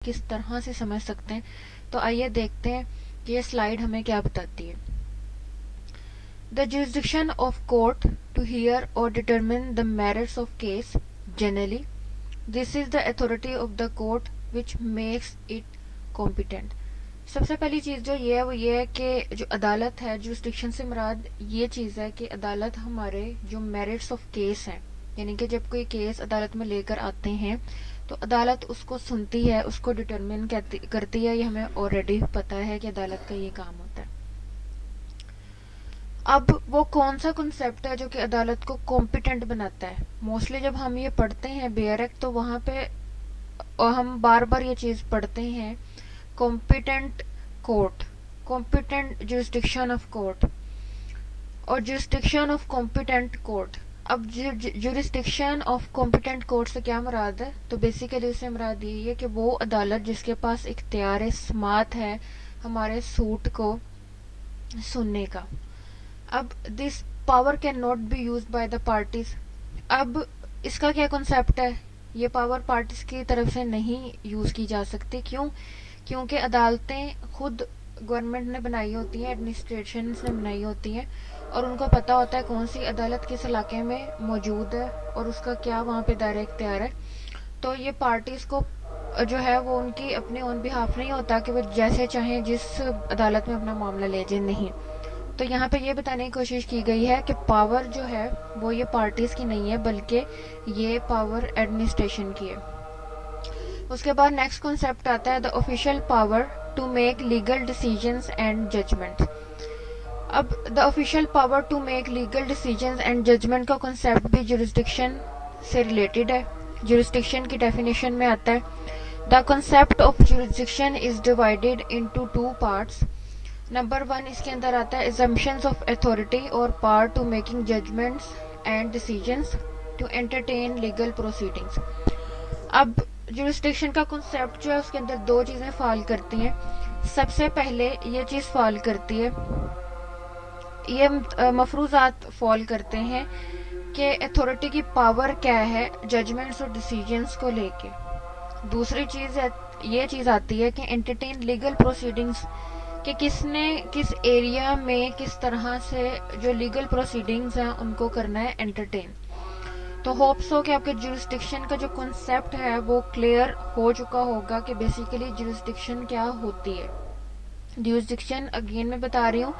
किस तरह से समझ सकते हैं। तो आइए देखते हैं कि ये स्लाइड हमें क्या बताती है। The jurisdiction of court to hear or determine the merits of case generally, this is the authority of the court which makes it competent। सबसे पहली चीज जो ये है वो ये है कि जो अदालत है, जुरिस्डिक्शन से मुराद ये चीज है कि अदालत हमारे जो मेरिट्स ऑफ केस हैं, यानी कि जब कोई केस अदालत में लेकर आते हैं तो अदालत उसको सुनती है, उसको डिटरमिन करती है। ये हमें ऑलरेडी पता है कि अदालत का ये काम होता है। अब वो कौन सा कॉन्सेप्ट है जो कि अदालत को कॉम्पिटेंट बनाता है? मोस्टली जब हम ये पढ़ते हैं बेयर एक्ट तो वहां पे और हम बार बार ये चीज पढ़ते हैं, competent court, competent jurisdiction of court और जुरिस्डिक्शन ऑफ कॉम्पिटेंट कोर्ट। अब जुरिस्डिक्शन ऑफ कॉम्पिटेंट कोर्ट से क्या मुराद है? तो बेसिकली उससे मुराद यही है कि वो अदालत जिसके पास इख्तियार समात है हमारे सूट को सुनने का। अब this power can not be used by the parties. अब इसका क्या कॉन्सेप्ट है? ये पावर पार्टीज की तरफ से नहीं यूज की जा सकती। क्यों? क्योंकि अदालतें खुद गवर्नमेंट ने बनाई होती हैं, एडमिनिस्ट्रेशन ने बनाई होती हैं और उनको पता होता है कौन सी अदालत किस इलाके में मौजूद है और उसका क्या वहाँ पे दायरा इख्तियार है। तो ये पार्टीज को जो है वो उनकी अपने ऑन बिहाफ नहीं होता कि वो जैसे चाहें जिस अदालत में अपना मामला ले जाए, नहीं। तो यहाँ पे ये बताने की कोशिश की गई है कि पावर जो है वो ये पार्टीज की नहीं है बल्कि ये पावर एडमिनिस्ट्रेशन की है। उसके बाद नेक्स्ट कॉन्सेप्ट आता है the official power to make legal decisions and judgment. अब the official power to make legal decisions and judgment का कॉन्सेप्ट भी जुरिस्डिक्शन से रिलेटेड है। जुरिस्डिक्शन की डेफिनेशन में आता है the concept of jurisdiction is divided into two parts. Number 1 इसके अंदर आता है assumptions of authority और power to making judgments and decisions to entertain legal proceedings। अब jurisdiction का कॉन्सेप्ट जो है उसके अंदर दो चीजें फॉल करती हैं। सबसे पहले ये चीज फॉल करती है, ये मफरूजात फॉल करते हैं कि अथॉरिटी की पावर क्या है जजमेंट्स और डिसीजंस को लेके। दूसरी चीज ये चीज आती है कि एंटरटेन लीगल प्रोसीडिंग्स, कि किसने किस एरिया में किस तरह से जो लीगल प्रोसीडिंग्स हैं उनको करना है एंटरटेन। तो होप्स हो कि आपके जुरिस्डिक्शन का जो कॉन्सेप्ट है वो क्लियर हो चुका होगा कि बेसिकली जुरिस्डिक्शन क्या होती है। जुरिस्डिक्शन अगेन मैं बता रही हूँ,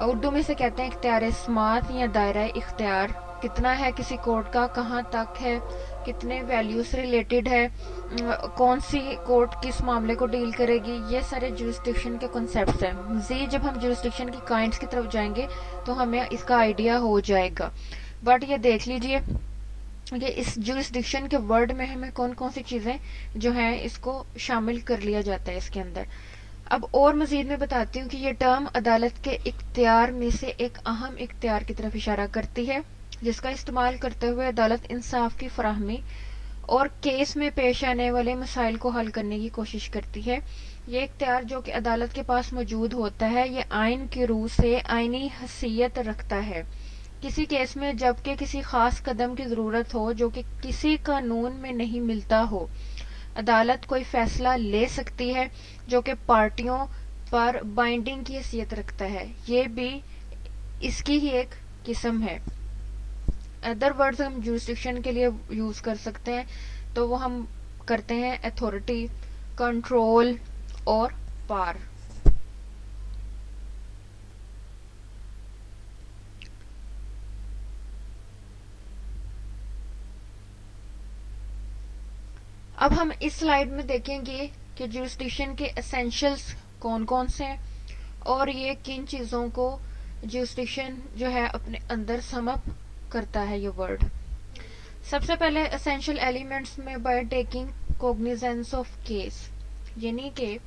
उर्दू में से कहते हैं इख्तियार समात या दायरा इख्तियार कितना है किसी कोर्ट का, कहाँ तक है, कितने वैल्यू से रिलेटेड है, कौन सी कोर्ट किस मामले को डील करेगी, ये सारे जुरिस्डिक्शन के कॉन्सेप्ट्स हैं। मज़ीद जब हम जुरिस्डिक्शन की काइंड्स की तरफ जाएंगे तो हमें इसका आइडिया हो जाएगा। बट ये देख लीजिए कि इस जुरिस्डिक्शन के वर्ड में हमें कौन कौन सी चीज़ें जो हैं इसको शामिल कर लिया जाता है इसके अंदर। अब और मजीद मैं बताती हूँ कि ये टर्म अदालत के इख्तियार में से एक अहम इख्तियार की तरफ इशारा करती है जिसका इस्तेमाल करते हुए अदालत इंसाफ की फराहमी और केस में पेश आने वाले मसाइल को हल करने की कोशिश करती है। ये इख्तियार जो कि अदालत के पास मौजूद होता है ये आइन की रूह से आइनी हैसियत रखता है किसी केस में जबकि किसी खास कदम की जरूरत हो जो कि किसी कानून में नहीं मिलता हो। अदालत कोई फैसला ले सकती है जो कि पार्टियों पर बाइंडिंग की हैसियत रखता है, ये भी इसकी ही एक किस्म है। अदर वर्ड्स हम जुरिस्डिक्शन के लिए यूज कर सकते हैं तो वो हम करते हैं अथॉरिटी, कंट्रोल और पावर। अब हम इस स्लाइड में देखेंगे कि जुरिस्डिक्शन के एसेंशियल्स कौन कौन से हैं और ये किन चीजों को जुरिस्डिक्शन जो है अपने अंदर समअप करता है ये वर्ड। सबसे पहले एसेंशियल एलिमेंट्स में by taking cognizance of case, यानी कि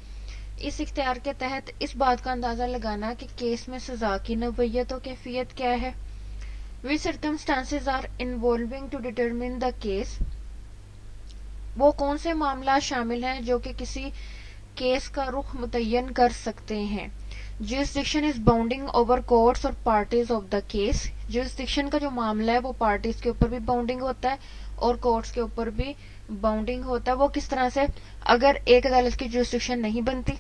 इस इख्तियार के तहत इस बात का अंदाजा लगाना कि केस में सजा की नौयत और कैफियत क्या है। Which circumstances are involving to determine the case, वो कौन से मामला शामिल हैं जो कि किसी केस का रुख मुतय्यन कर सकते हैं। Jurisdiction is bounding over courts और parties of the case. Jurisdiction का जो मामला है वो पार्टीज के ऊपर भी बाउंडिंग होता है और कोर्ट्स के ऊपर भी बाउंडिंग होता है वो किस तरह से, अगर एक अदालत की जुरिस्डिक्शन नहीं बनती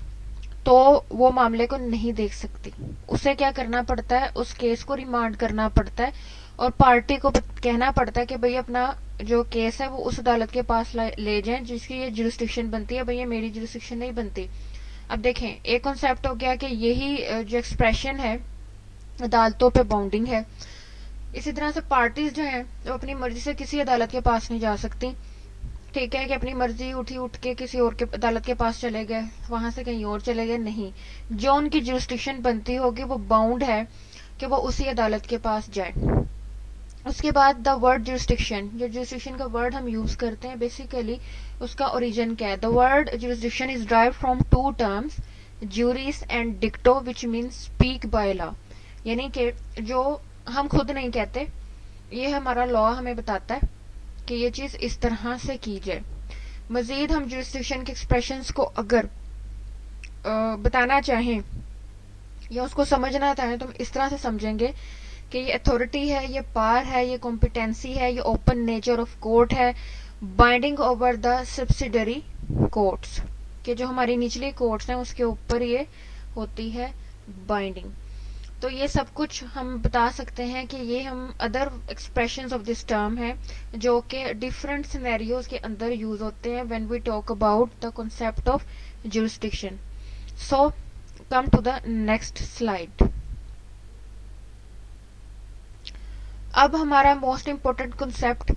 तो वो मामले को नहीं देख सकती, उसे क्या करना पड़ता है, उस केस को रिमांड करना पड़ता है और पार्टी को कहना पड़ता है कि भाई अपना जो केस है वो उस अदालत के पास ले जाएं जिसकी ये जुरिस्डिक्शन बनती है, भाई ये मेरी जुरिस्डिक्शन नहीं बनती। अब देखें, एक कॉन्सेप्ट हो गया कि यही जो एक्सप्रेशन है अदालतों पे बाउंडिंग है। इसी तरह से पार्टीज जो हैं वो अपनी मर्जी से किसी अदालत के पास नहीं जा सकती, ठीक है, कि अपनी मर्जी उठ के किसी और के अदालत के पास चले गए, वहां से कहीं और चले गए, नहीं, जो उनकी जुरिस्डिक्शन बनती होगी वो बाउंड है कि वो उसी अदालत के पास जाए। उसके बाद द वर्ड जुरिस्डिक्शन, जो जुरिस्डिक्शन का वर्ड हम यूज करते हैं बेसिकली उसका ओरिजिन क्या है। The word jurisdiction is derived from two terms, juris and dicto, which means speak by law, यानी कि जो हम खुद नहीं कहते, ये हमारा लॉ हमें बताता है कि ये चीज इस तरह से की जाए। मजीद हम जुरिस्डिक्शन के एक्सप्रेशंस को अगर बताना चाहें या उसको समझना चाहें तो हम इस तरह से समझेंगे कि ये अथॉरिटी है, ये पावर है, ये कॉम्पिटेंसी है, ये ओपन नेचर ऑफ कोर्ट है, binding over the subsidiary courts, कि जो हमारी निचली कोर्ट्स हैं उसके ऊपर ये होती है बाइंडिंग। तो ये सब कुछ हम बता सकते हैं कि ये हम other expressions of this term है जो कि डिफरेंट सिनेरियोज के अंदर यूज होते हैं when we talk about the concept of jurisdiction. So come to the next slide. अब हमारा मोस्ट इम्पोर्टेंट कॉन्सेप्ट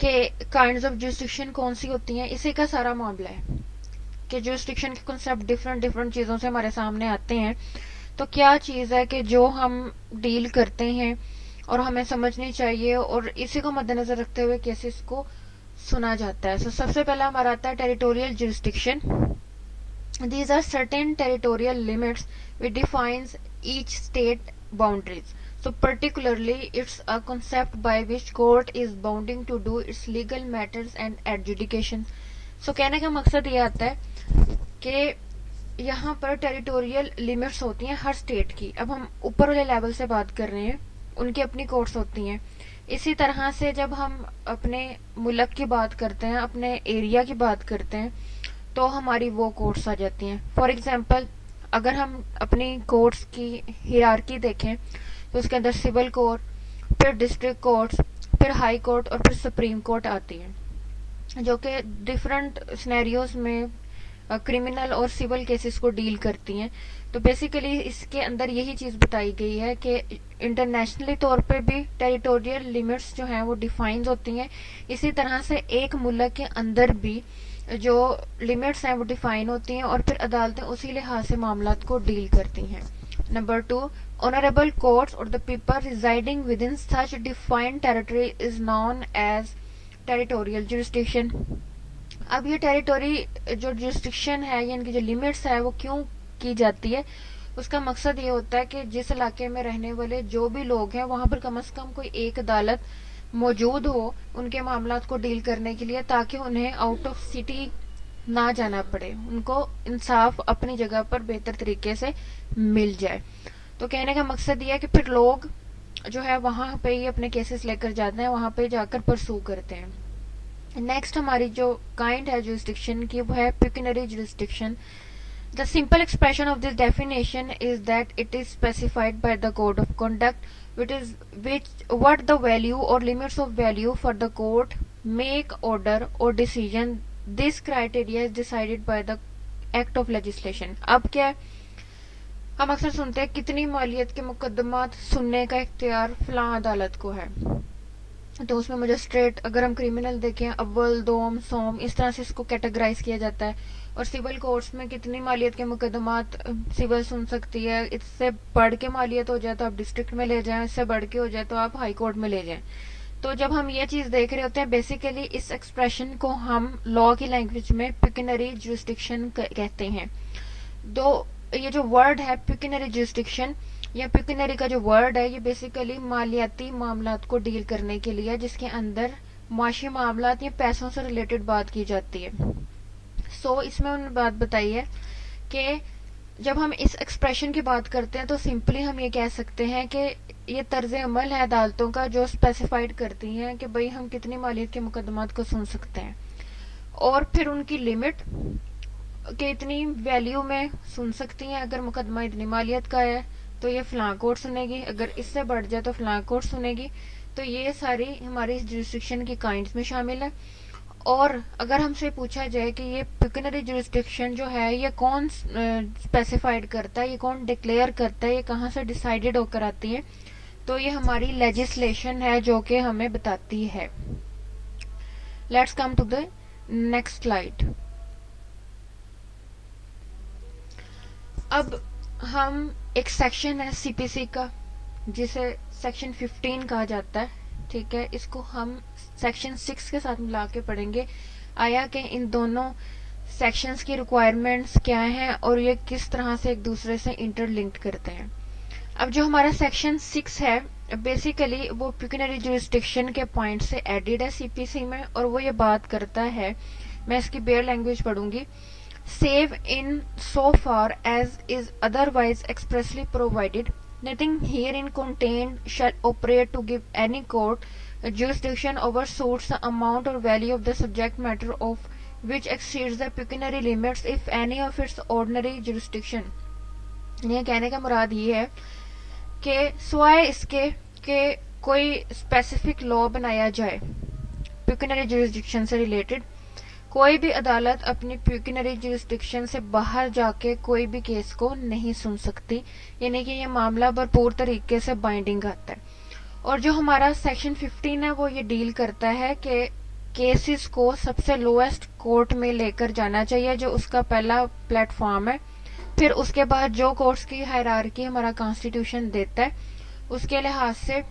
के काइंड्स ऑफ जुरिस्डिक्शन कौन सी होती हैं, इसी का सारा मामला है कि जुरिस्डिक्शन के कॉन्सेप्ट डिफरेंट चीजों से हमारे सामने आते हैं। तो क्या चीज है कि जो हम डील करते हैं और हमें समझनी चाहिए और इसी को मद्देनजर रखते हुए केसेस को सुना जाता है। सबसे पहला हमारा आता है territorial jurisdiction. These are certain territorial limits which defines each state boundaries. So particularly it's a concept by which court is bounding to do its legal matters and adjudication. So कहने का मकसद ये आता है कि यहाँ पर टेरिटोरियल लिमिट्स होती हैं हर स्टेट की। अब हम ऊपर वाले लेवल से बात कर रहे हैं, उनकी अपनी कोर्ट्स होती हैं। इसी तरह से जब हम अपने मुल्क की बात करते हैं, अपने एरिया की बात करते हैं, तो हमारी वो कोर्ट्स आ जाती हैं। फॉर एग्जाम्पल अगर हम अपनी कोर्ट्स की हिरार्की देखें तो उसके अंदर सिविल कोर्ट, फिर डिस्ट्रिक्ट कोर्ट्स, फिर हाई कोर्ट और फिर सुप्रीम कोर्ट आती है जो कि डिफरेंट सिनेरियोज में क्रिमिनल और सिविल केसेस को डील करती हैं। तो बेसिकली इसके अंदर यही चीज बताई गई है कि इंटरनेशनली तौर पे भी टेरिटोरियल लिमिट्स जो हैं वो डिफाइंड होती हैं, इसी तरह से एक मुल्क के अंदर भी जो लिमिट्स हैं वो डिफाइन होती हैं और फिर अदालतें उसी लिहाज से मामलात को डील करती हैं। Number 2, honorable courts or the people residing within such defined territory is known as territorial jurisdiction. अब ये टेरिटोरी जो जुरिस्डिक्शन है यानी कि जो लिमिट्स है वो क्यों की जाती है, उसका मकसद ये होता है कि जिस इलाके में रहने वाले जो भी लोग हैं वहां पर कम से कम कोई एक अदालत मौजूद हो उनके मामलात को डील करने के लिए, ताकि उन्हें आउट ऑफ सिटी ना जाना पड़े, उनको इंसाफ अपनी जगह पर बेहतर तरीके से मिल जाए। तो कहने का मकसद ये है कि फिर लोग जो है वहां पे ही अपने केसेस लेकर जाते हैं, वहां पे जाकर परसू करते हैं। नेक्स्ट हमारी जो काइंड है जुरिस्डिक्शन की वो है pecuniary jurisdiction. The simple expression of this definition is that it is specified by the code of conduct which what the value or limits of value for the court make order or decision. This criteria is decided by the act of legislation. अब क्या है, हम अक्सर सुनते हैं कितनी मालियत के मुकदमात सुनने का इख्तियार फलां अदालत को है, तो उसमें मजिस्ट्रेट, अगर हम क्रिमिनल देखें, अव्वल, दोम, सोम, इस तरह से इसको कैटेगराइज किया जाता है। और सिविल कोर्ट्स में कितनी मालियत के मुकदमात सिविल सुन सकती है, इससे बढ़ के मालियत हो जाए तो आप डिस्ट्रिक्ट में ले जाएं, इससे बढ़ के हो जाए तो आप हाई कोर्ट में ले जाएं। तो जब हम ये चीज देख रहे होते हैं, बेसिकली इस एक्सप्रेशन को हम लॉ की लैंग्वेज में पेक्यूनियरी जुरिस्डिक्शन कहते हैं। तो ये जो वर्ड है पेक्यूनियरी जुरिस्डिक्शन या पेक्यूनियरी का जो वर्ड है, ये बेसिकली मालियाती मामलात को डील करने के लिए, जिसके अंदर माशी मामलात या पैसों से रिलेटेड बात की जाती है। सो इसमें उन्होंने बात बताई है कि जब हम इस एक्सप्रेशन की बात करते हैं तो सिंपली हम ये कह सकते हैं कि ये तर्ज अमल है अदालतों का जो स्पेसिफाइड करती हैं कि भाई हम कितनी मालियत के मुकदमात को सुन सकते हैं। और फिर उनकी लिमिट कि इतनी वैल्यू में सुन सकती हैं। अगर मुकदमा इतनी मालियत का है तो ये फलां कोर्ट सुनेगी, अगर इससे बढ़ जाए तो फलां कोर्ट सुनेगी। तो ये सारी हमारी जुरिस्डिक्शन की काइंड्स में शामिल है। और अगर हमसे पूछा जाए कि ये पिक्यूनरी जुरिस्डिक्शन जो है ये कौन स्पेसिफाइड करता है, ये कौन डिक्लेयर करता है, ये कहाँ से डिसाइडेड होकर आती है, तो ये हमारी लेजिस्लेशन है जो कि हमें बताती है। Let's come to the next slide. अब हम एक सेक्शन है सीपीसी का जिसे सेक्शन 15 कहा जाता है, ठीक है, इसको हम सेक्शन 6 के साथ मिला के पढ़ेंगे। आया कि इन दोनों सेक्शंस की रिक्वायरमेंट्स क्या हैं और ये किस तरह से एक दूसरे से इंटरलिंक्ड करते हैं। अब जो हमारा सेक्शन 6 है बेसिकली वो पिक्यूनरी जुरिस्डिक्शन के पॉइंट से एडिड है सीपीसी में, और वो ये बात करता है, मैं इसकी बेयर लैंग्वेज पढ़ूंगी, save in so far as is otherwise expressly provided, nothing herein contained shall operate to give any court jurisdiction over suits the amount or value of the subject matter of which exceeds the pecuniary limits if any of its ordinary jurisdiction। ये कहने का मुराद ये है कि सिवाय इसके कि कोई स्पेसिफिक लॉ बनाया जाए पिक्यूनरी जुरिस्डिक्शन से रिलेटेड, कोई भी अदालत अपनी पिक्यूनरी जुरिस्डिक्शन से बाहर जाके कोई भी केस को नहीं सुन सकती, यानी कि ये मामला भरपूर तरीके से बाइंडिंग आता है। और जो हमारा सेक्शन 15 है वो ये डील करता है कि केसेस को सबसे लोएस्ट कोर्ट में लेकर जाना चाहिए जो उसका पहला प्लेटफॉर्म है। फिर उसके बाद जो कोर्ट्स की हायरार्की हमारा कॉन्स्टिट्यूशन देता है उसके लिहाज से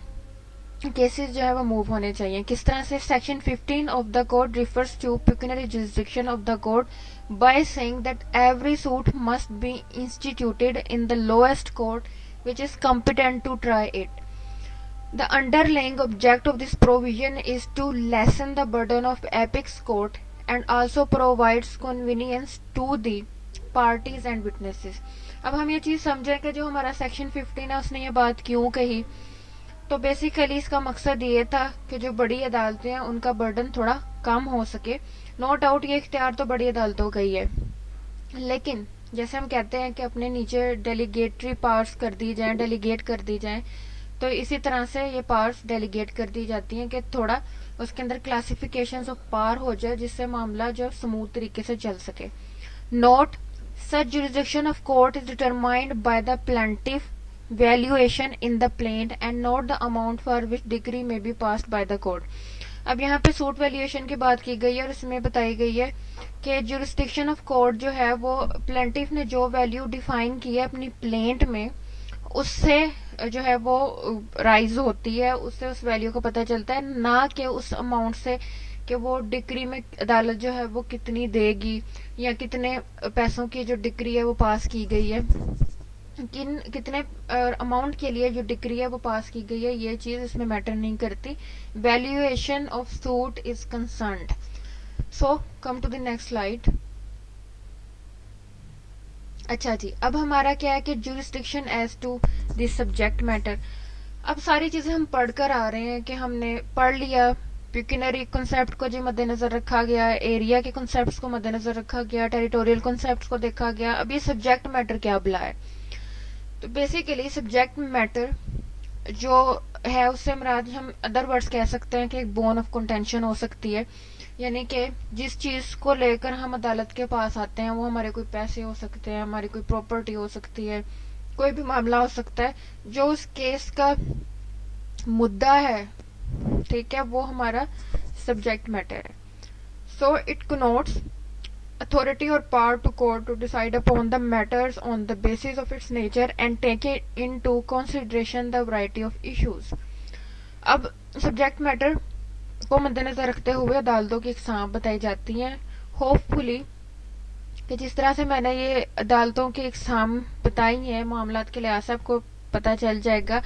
केसेस जो है वो मूव होने चाहिए। किस तरह से section 15 of the code refers to pecuniary jurisdiction of the code by saying that every suit must be instituted in the lowest court which is competent to try it. The underlying object of this provision is to lessen the burden of apex court and also provides convenience to the parties and witnesses. अब हम ये चीज समझें कि जो हमारा section 15 है उसने ये बात क्यों कही, तो बेसिकली इसका मकसद ये था कि जो बड़ी अदालतें हैं उनका बर्डन थोड़ा कम हो सके। नो डाउट ये इख्तियार तो बड़ी अदालतों का ही है, लेकिन जैसे हम कहते हैं कि अपने नीचे डेलीगेटरी पावर्स कर दी जाएं, डेलीगेट कर दी जाएं, तो इसी तरह से ये पावर्स डेलीगेट कर दी जाती हैं कि थोड़ा उसके अंदर क्लासिफिकेशन ऑफ पावर हो जाए जिससे मामला जो स्मूथ तरीके से चल सके। Note such jurisdiction of court is determined by the plaintiff valuation in the plaint and not the amount for which decree may be passed by the court। अब यहाँ पे सूट वैल्यूएशन की बात की गई है और इसमें बताई गई है कि जुरिस्डिक्शन ऑफ कोर्ट जो है वो प्लेंटिफ ने जो वैल्यू डिफाइन की है अपनी प्लेंट में उससे जो है वो राइज होती है, उससे उस वैल्यू का पता चलता है, ना कि उस अमाउंट से कि वो डिक्री में अदालत जो है वो कितनी देगी या कितने पैसों की जो डिक्री है वो पास की गई है, कितने अमाउंट के लिए जो डिक्री है वो पास की गई है, ये चीज इसमें मैटर नहीं करती। Valuation of suit is concerned. So come to the next slide. अच्छा जी, अब हमारा क्या है कि jurisdiction as to the subject matter. अब सारी चीजें हम पढ़कर आ रहे हैं कि हमने पढ़ लिया पिक्यूनरी कॉन्सेप्ट को जो मद्देनजर रखा गया, एरिया के कॉन्सेप्ट्स को मद्देनजर रखा गया, टेरिटोरियल कॉन्सेप्ट्स को देखा गया। अब ये सब्जेक्ट मैटर क्या बुलाए, तो बेसिकली सब्जेक्ट मैटर जो है उससे मुराद हम अदर वर्ड्स कह सकते हैं कि एक बोन ऑफ कंटेंशन हो सकती है, यानी कि जिस चीज को लेकर हम अदालत के पास आते हैं वो हमारे कोई पैसे हो सकते हैं, हमारी कोई प्रॉपर्टी हो सकती है, कोई भी मामला हो सकता है जो उस केस का मुद्दा है, ठीक है, वो हमारा सब्जेक्ट मैटर है। So it connotes authority or power to court to decide upon the matters on the basis of its nature and take into consideration the variety of issues। अब सब्जेक्ट मैटर को मद्देनजर रखते हुए अदालतों की इकसाम बताई जाती हैं। होपफुली कि जिस तरह से मैंने ये अदालतों की इकसाम बताई है मामलात के लिहाज से आपको पता चल जाएगा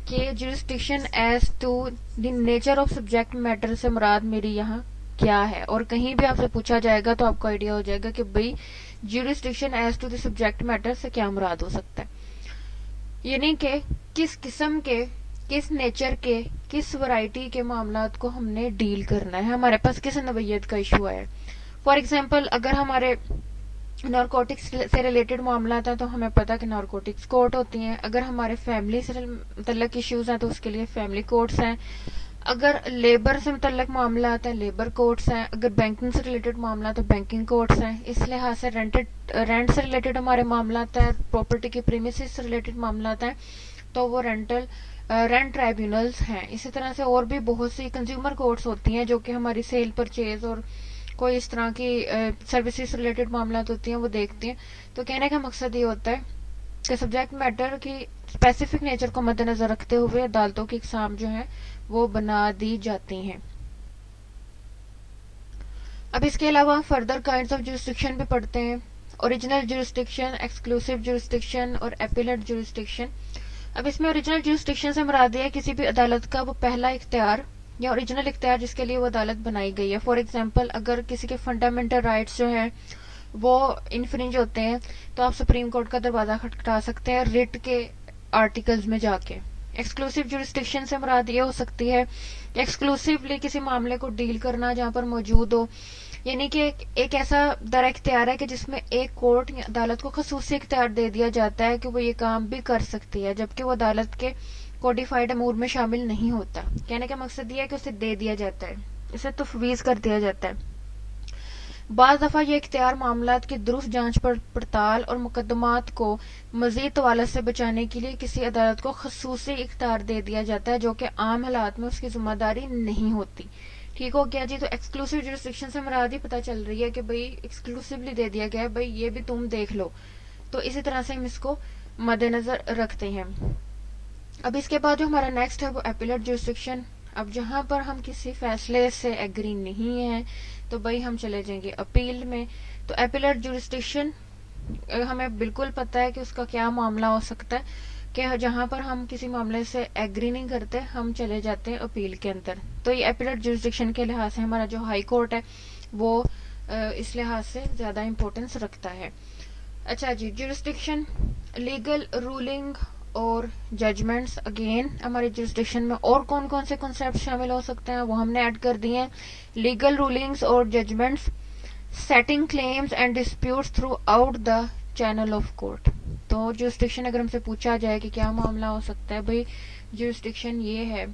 कि jurisdiction as to the nature of subject matter से मुराद मेरी यहाँ क्या है, और कहीं भी आपसे पूछा जाएगा तो आपको आइडिया हो जाएगा कि भाई jurisdiction as to the subject matter से क्या मुराद हो सकता है, यानी कि किस किस्म के, किस नेचर के, किस वैरायटी के मामलात को हमने डील करना है, हमारे पास किस नवैयत का इशू है। फॉर एग्जाम्पल अगर हमारे नारकोटिक्स से रिलेटेड मामला आता है तो हमें पता है कि नारकोटिक्स कोर्ट होती हैं। अगर हमारे फैमिली से मतलब इश्यूज हैं तो उसके लिए फैमिली कोर्ट्स हैं। अगर लेबर से मुतल्लक मामला आता है लेबर कोर्ट्स हैं। अगर बैंकिंग से रिलेटेड मामला तो बैंकिंग कोर्ट्स हैं। इस लिहाज से रेंट से रिलेटेड हमारे मामला आता है, प्रॉपर्टी के प्रीमिसेस से रिलेटेड मामला आता है तो वो रेंट ट्राइब्यूनल्स हैं। इसी तरह से और भी बहुत सी कंज्यूमर कोर्ट्स होती हैं जो कि हमारी सेल परचेज और कोई इस तरह की सर्विसेज रिलेटेड मामला होती हैं वो देखती हैं। तो कहने का मकसद ये होता है कि सब्जेक्ट मैटर की स्पेसिफिक नेचर को मद्देनजर रखते हुए अदालतों की इकसाम जो है वो बना दी जाती हैं। अब इसके अलावा फर्दर काइंड्स ऑफ जुरिस्डिक्शन भी पढ़ते हैं। ओरिजिनल जुरिस्डिक्शन, एक्सक्लूसिव जुरिस्डिक्शन और एपिलेट जुरिस्डिक्शन। अब इसमें ओरिजिनल जुरिस्डिक्शन से मुराद है किसी भी अदालत का वो पहला इख्तियार या ओरिजिनल इख्तियार जिसके लिए वो अदालत बनाई गई है। फॉर एग्जाम्पल अगर किसी के फंडामेंटल राइट्स जो हैं वो इन्फ्रिंज होते हैं तो आप सुप्रीम कोर्ट का दरवाजा खटखटा सकते हैं रिट के आर्टिकल्स में जाके। एक्सक्लूसिव जुरिस्डिक्शन से मुराद ये हो सकती है एक्सक्लूसिवली किसी मामले को डील करना जहां पर मौजूद हो, यानी कि एक ऐसा दर इख्तियार है कि जिसमें एक कोर्ट या अदालत को खसूसी इख्तियार दे दिया जाता है कि वो ये काम भी कर सकती है जबकि वो अदालत के कोडिफाइड अमूर में शामिल नहीं होता। कहने का मकसद ये है कि उसे दे दिया जाता है, इसे तफवीज कर दिया जाता है। बाज़ दफा ये इख्तियार मामलात की दुरुस्त जांच पड़ताल और मुकदमात को मजीद तवालत से बचाने के लिए किसी अदालत को खसूसी इख्तियार दे दिया जाता है जो कि आम हालात में उसकी जिम्मेदारी नहीं होती। ठीक हो गया जी। तो एक्सक्लूसिव जुरिस्डिक्शन से मुराद ही पता चल रही है कि भाई एक्सक्लूसिवली दे दिया गया है, भाई ये भी तुम देख लो। तो इसी तरह से हम इसको मद्देनजर रखते हैं। अब इसके बाद जो हमारा नेक्स्ट है वो एपिलेट जुरिस्डिक्शन। अब जहां पर हम किसी फैसले से एग्री नहीं है तो भाई हम चले जाएंगे अपील में। तो एपिलेट जुरिस्डिक्शन हमें बिल्कुल पता है कि उसका क्या मामला हो सकता है कि जहां पर हम किसी मामले से एग्री नहीं करते हम चले जाते हैं अपील के अंदर। तो ये एपिलेट जुरिस्डिक्शन के लिहाज से हमारा जो हाई कोर्ट है वो इस लिहाज से ज्यादा इंपॉर्टेंस रखता है। अच्छा जी, जुरिस्डिक्शन, लीगल रूलिंग और जजमेंट्स। अगेन हमारी जुरिस्डिक्शन में और कौन कौन से कॉन्सेप्ट शामिल हो सकते हैं वो हमने ऐड कर दिए हैं। लीगल रूलिंग्स और judgments, setting claims and disputes throughout the channel of court. तो जुरिस्डिक्शन अगर हमसे पूछा जाए कि क्या मामला हो सकता है, भाई जुरिस्डिक्शन ये है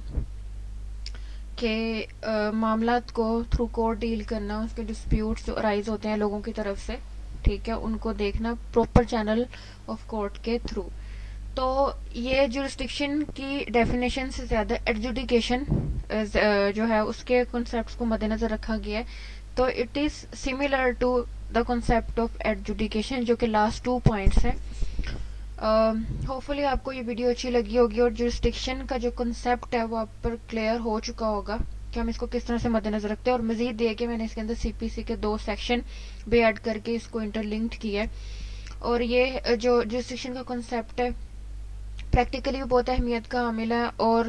कि मामलात को थ्रू कोर्ट डील करना, उसके डिस्प्यूट्स जो अराइज होते हैं लोगों की तरफ से, ठीक है, उनको देखना प्रॉपर चैनल ऑफ कोर्ट के थ्रू। तो ये जुरिस्डिक्शन की डेफिनेशन से ज्यादा एडजुडिकेशन जो है उसके कॉन्सेप्ट्स को मद्देनजर रखा गया है। तो it is similar to the concept of adjudication जो कि लास्ट 2 पॉइंट्स है। होपफुली आपको ये वीडियो अच्छी लगी होगी और जुरिस्डिक्शन का जो कॉन्सेप्ट है वो आप पर क्लियर हो चुका होगा कि हम इसको किस तरह से मद्देनजर रखते हैं। और मजीद ये कि मैंने इसके अंदर सीपीसी के 2 सेक्शन भी ऐड करके इसको इंटरलिंक्ड किया है। और ये जो जुरिस्डिक्शन का कॉन्सेप्ट है प्रैक्टिकली बहुत अहमियत का हामिल है और